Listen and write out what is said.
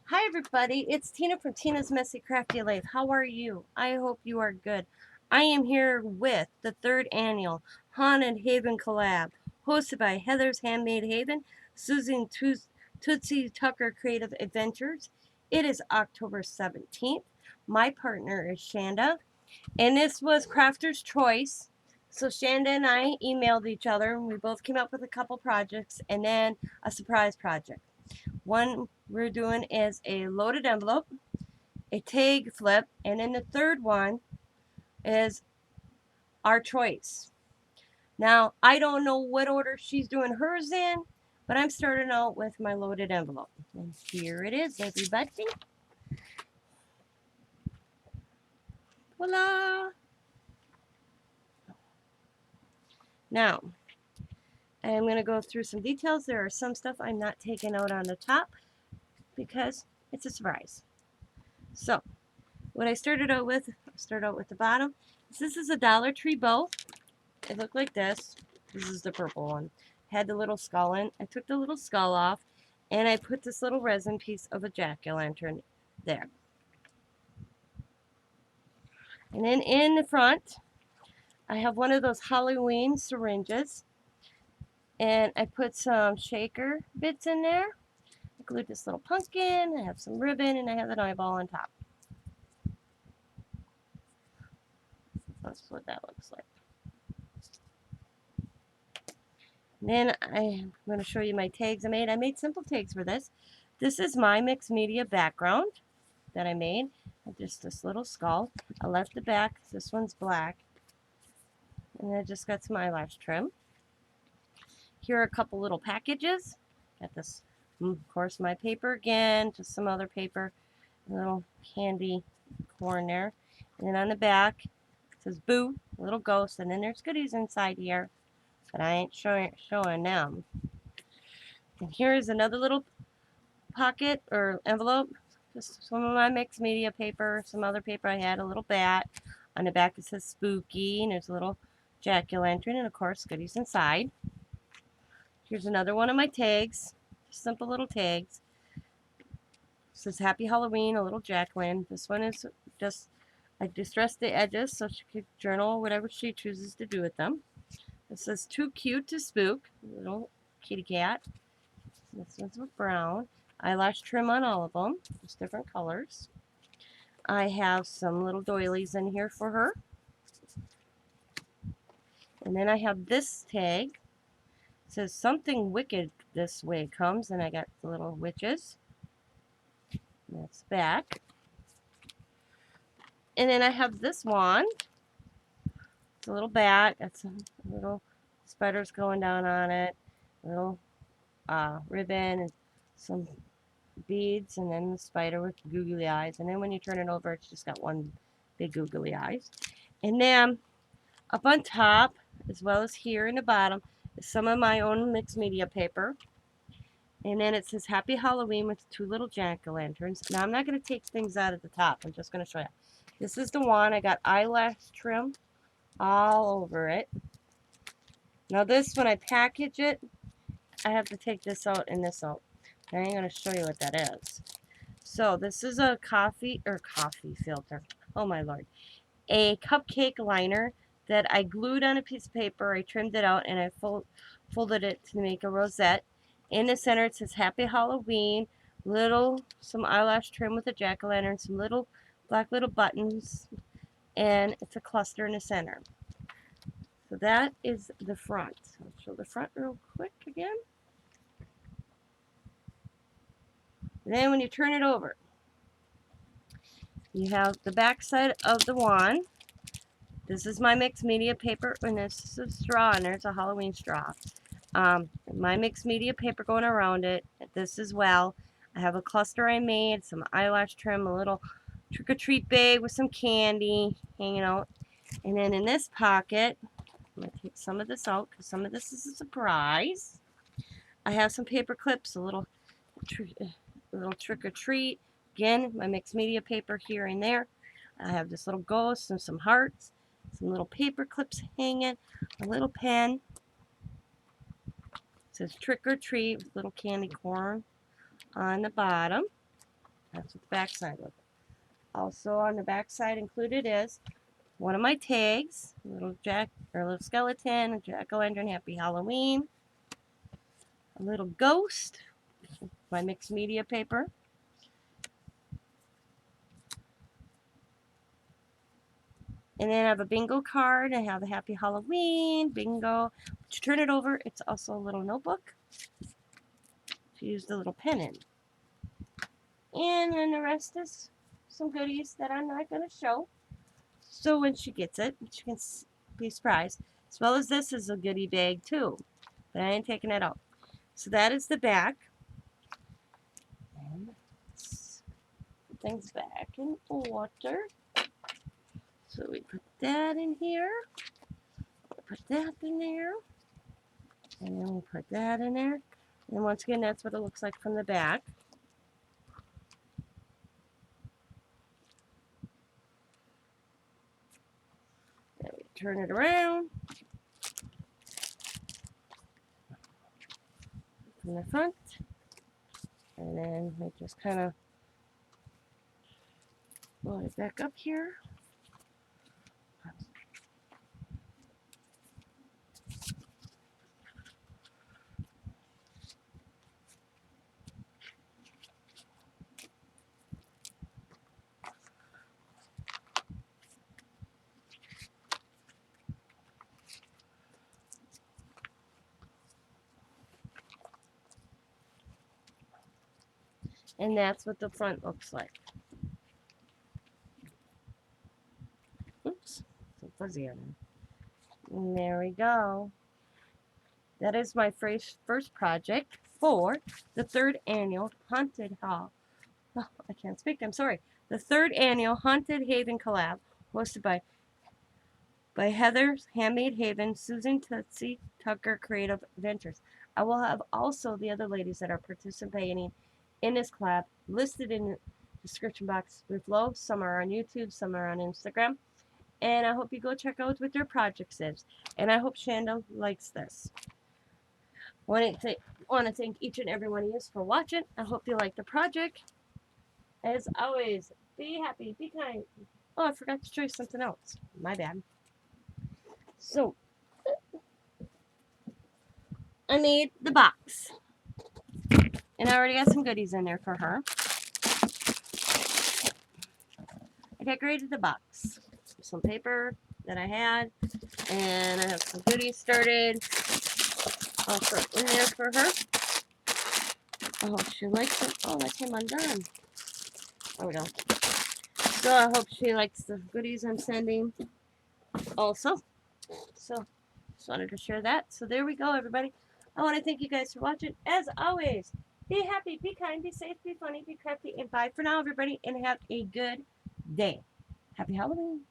Hi everybody, it's Tina from Tina's Messy Crafty Life. How are you? I hope you are good. I am here with the third annual Haunted Haven Collab, hosted by Heather's Handmade Haven, Susan Tootsie Tucker Creative Adventures. It is October 17th. My partner is Shanda, and this was Crafter's Choice. So Shanda and I emailed each other, and we both came up with a couple projects, and then a surprise project. One we're doing is a loaded envelope, a tag flip, and then the third one is our choice. Now, I don't know what order she's doing hers in, but I'm starting out with my loaded envelope. And here it is, everybody. Voila! Now, I'm going to go through some details. There are some stuff I'm not taking out on the top because it's a surprise. So, what I started out with the bottom. This is a Dollar Tree bow. It looked like this. This is the purple one. Had the little skull in. I took the little skull off and I put this little resin piece of a jack-o'-lantern there. And then in the front, I have one of those Halloween syringes. And I put some shaker bits in there. I glued this little pumpkin. I have some ribbon and I have an eyeball on top. That's what that looks like. Then I'm going to show you my tags I made. I made simple tags for this. This is my mixed media background that I made. Just this little skull. I left the back. This one's black. And I just got some eyelash trim. Here are a couple little packages. Got this, of course, my paper again. Just some other paper. A little candy corn there. And then on the back, it says Boo, a little ghost. And then there's goodies inside here. But I ain't showing them. And here's another little pocket or envelope. Just some of my mixed media paper, some other paper I had, a little bat. On the back it says spooky, and there's a little jack-o'-lantern, and of course goodies inside. Here's another one of my tags, just simple little tags. It says Happy Halloween, a little jack-o'-lantern. This one is just, I distressed the edges so she could journal whatever she chooses to do with them. This says Too Cute to Spook, a little kitty cat. This one's with brown. Eyelash trim on all of them, just different colors. I have some little doilies in here for her. And then I have this tag. It says Something Wicked This Way Comes, and I got the little witches. And that's back. And then I have this wand. It's a little bat. Got some little spiders going down on it. A little ribbon and some beads, and then the spider with googly eyes. And then when you turn it over, it's just got one big googly eyes. And then up on top, as well as here in the bottom, is some of my own mixed media paper. And then it says Happy Halloween with two little jack-o'-lanterns. Now I'm not going to take things out of the top. I'm just going to show you. This is the one. I got eyelash trim all over it. Now this, when I package it, I have to take this out and this out. And I'm going to show you what that is. So this is a coffee filter. Oh my lord. A cupcake liner that I glued on a piece of paper. I trimmed it out and I folded it to make a rosette. In the center it says Happy Halloween. Some eyelash trim with a jack-o'-lantern, some little black little buttons, and it's a cluster in the center. So that is the front. I'll show the front real quick again. And then when you turn it over, you have the back side of the wand. This is my mixed media paper, and this is a straw, and there's a Halloween straw. My mixed media paper going around it. This as well. I have a cluster I made, some eyelash trim, a little trick-or-treat bag with some candy hanging out. And then in this pocket, I'm going to take some of this out because some of this is a surprise. I have some paper clips, a little trick-or-treat. Again, my mixed media paper here and there. I have this little ghost and some hearts, some little paper clips hanging, a little pen. It says Trick or Treat with little candy corn on the bottom. That's what the back side looks like. Also on the back side included is one of my tags, a little little skeleton, a jack-o'-lantern, happy Halloween, a little ghost, my mixed media paper, and then I have a bingo card. I have a happy Halloween, bingo. To turn it over, it's also a little notebook to use the little pen in. And then the rest is some goodies that I'm not going to show. So when she gets it, she can be surprised. As well as this is a goodie bag too. But I ain't taking it out. So that is the back. And let's put things back in order. So we put that in here. Put that in there. And then we put that in there. And once again, that's what it looks like from the back. Then we turn it around. From the front. And then we just kind of load it back up here. And that's what the front looks like. Oops, so fuzzy on there. And there we go. That is my first project for the 3rd annual Haunted Hall. Oh, I can't speak, I'm sorry. The 3rd annual Haunted Haven Collab, hosted by Heather's Handmade Haven, Susan Tootsie Tucker Creative Ventures. I will have also the other ladies that are participating in this collab listed in the description box below. Some are on YouTube, some are on Instagram. And I hope you go check out what their projects is. And I hope Shanda likes this. Want to thank each and every one of you for watching. I hope you like the project. As always, be happy, be kind. Oh, I forgot to show you something else. My bad. So, I made the box. And I already got some goodies in there for her. I decorated the box. Some paper that I had. And I have some goodies started. Also in there for her. I hope she likes it. Oh, that came undone. There we go. So I hope she likes the goodies I'm sending also. So just wanted to share that. So there we go, everybody. I want to thank you guys for watching. As always, be happy, be kind, be safe, be funny, be crafty, and bye for now, everybody, and have a good day. Happy Halloween.